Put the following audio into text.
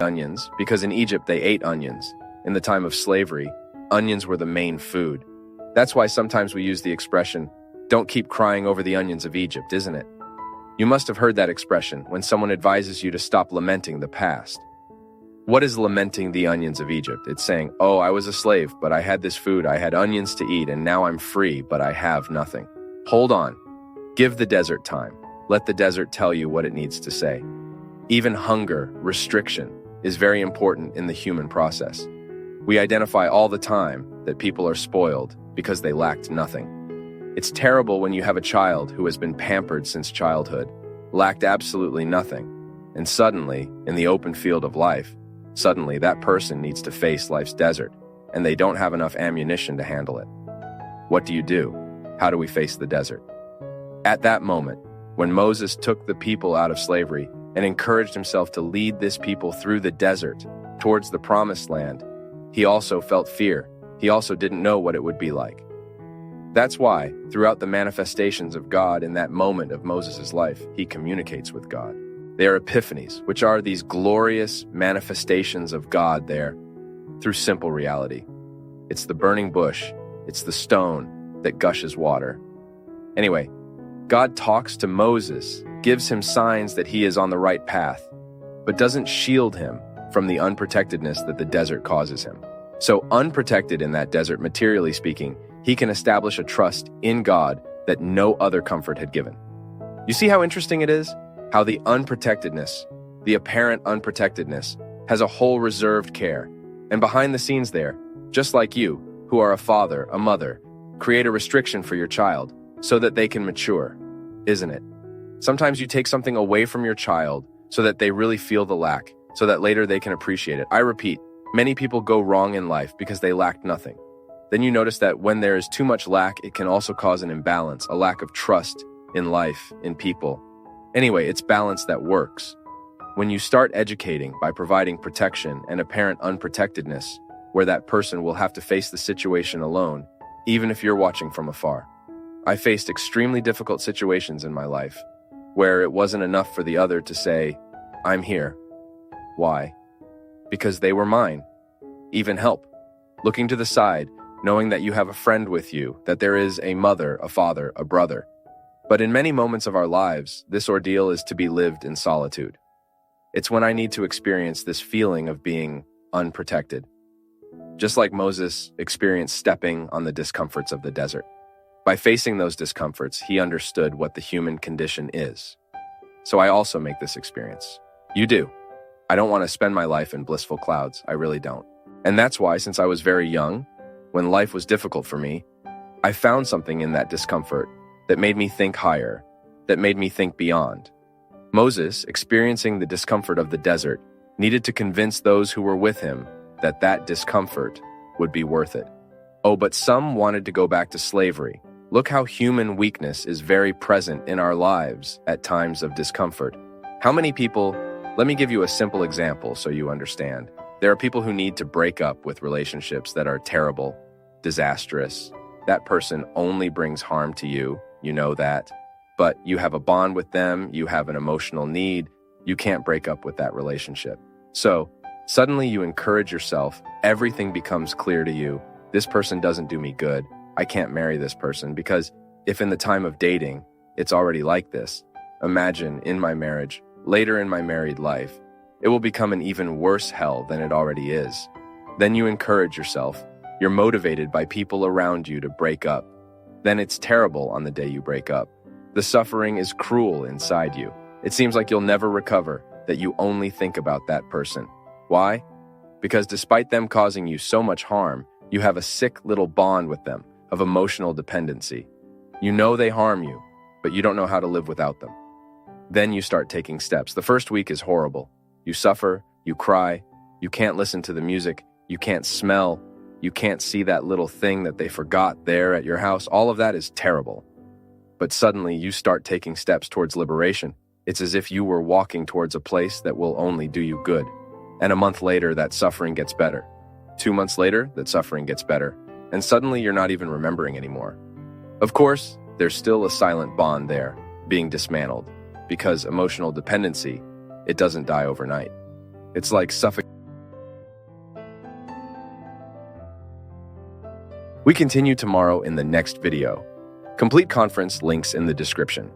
onions because in Egypt they ate onions. In the time of slavery, onions were the main food. That's why sometimes we use the expression, "Don't keep crying over the onions of Egypt," isn't it? You must have heard that expression when someone advises you to stop lamenting the past. What is lamenting the onions of Egypt? It's saying, "Oh, I was a slave, but I had this food, I had onions to eat, and now I'm free, but I have nothing." Hold on. Give the desert time. Let the desert tell you what it needs to say. Even hunger, restriction, is very important in the human process. We identify all the time that people are spoiled because they lacked nothing. It's terrible when you have a child who has been pampered since childhood, lacked absolutely nothing, and suddenly, in the open field of life, suddenly that person needs to face life's desert, and they don't have enough ammunition to handle it. What do? How do we face the desert? At that moment, when Moses took the people out of slavery and encouraged himself to lead this people through the desert towards the promised land, he also felt fear. He also didn't know what it would be like. That's why, throughout the manifestations of God in that moment of Moses' life, he communicates with God. They are epiphanies, which are these glorious manifestations of God there through simple reality. It's the burning bush, it's the stone that gushes water. Anyway, God talks to Moses, gives him signs that he is on the right path, but doesn't shield him from the unprotectedness that the desert causes him. So unprotected in that desert, materially speaking, he can establish a trust in God that no other comfort had given. You see how interesting it is? How the unprotectedness, the apparent unprotectedness, has a whole reserved care. And behind the scenes there, just like you, who are a father, a mother, create a restriction for your child so that they can mature, isn't it? Sometimes you take something away from your child so that they really feel the lack, so that later they can appreciate it. I repeat, many people go wrong in life because they lacked nothing. Then you notice that when there is too much lack, it can also cause an imbalance, a lack of trust in life, in people. Anyway, it's balance that works. When you start educating by providing protection and apparent unprotectedness, where that person will have to face the situation alone, even if you're watching from afar. I faced extremely difficult situations in my life, where it wasn't enough for the other to say, "I'm here." Why? Because they were mine. Even help. Looking to the side, knowing that you have a friend with you, that there is a mother, a father, a brother. But in many moments of our lives, this ordeal is to be lived in solitude. It's when I need to experience this feeling of being unprotected. Just like Moses experienced stepping on the discomforts of the desert. By facing those discomforts, he understood what the human condition is. So I also make this experience. You do. I don't want to spend my life in blissful clouds. I really don't. And that's why, since I was very young, when life was difficult for me, I found something in that discomfort that made me think higher, that made me think beyond. Moses, experiencing the discomfort of the desert, needed to convince those who were with him that that discomfort would be worth it. Oh, but some wanted to go back to slavery. Look how human weakness is very present in our lives at times of discomfort. How many people, let me give you a simple example so you understand. There are people who need to break up with relationships that are terrible, disastrous. That person only brings harm to you, you know that. But you have a bond with them, you have an emotional need, you can't break up with that relationship. So, suddenly you encourage yourself, everything becomes clear to you. This person doesn't do me good. I can't marry this person because if in the time of dating, it's already like this, imagine in my marriage, later in my married life, it will become an even worse hell than it already is. Then you encourage yourself. You're motivated by people around you to break up. Then it's terrible on the day you break up. The suffering is cruel inside you. It seems like you'll never recover, that you only think about that person. Why? Because despite them causing you so much harm, you have a sick little bond with them of emotional dependency. You know they harm you, but you don't know how to live without them. Then you start taking steps. The first week is horrible. You suffer, you cry, you can't listen to the music, you can't smell, you can't see that little thing that they forgot there at your house. All of that is terrible. But suddenly you start taking steps towards liberation. It's as if you were walking towards a place that will only do you good. And a month later, that suffering gets better. 2 months later, that suffering gets better. And suddenly you're not even remembering anymore. Of course, there's still a silent bond there, being dismantled, because emotional dependency, it doesn't die overnight. It's like suffocating. We continue tomorrow in the next video. Complete conference links in the description.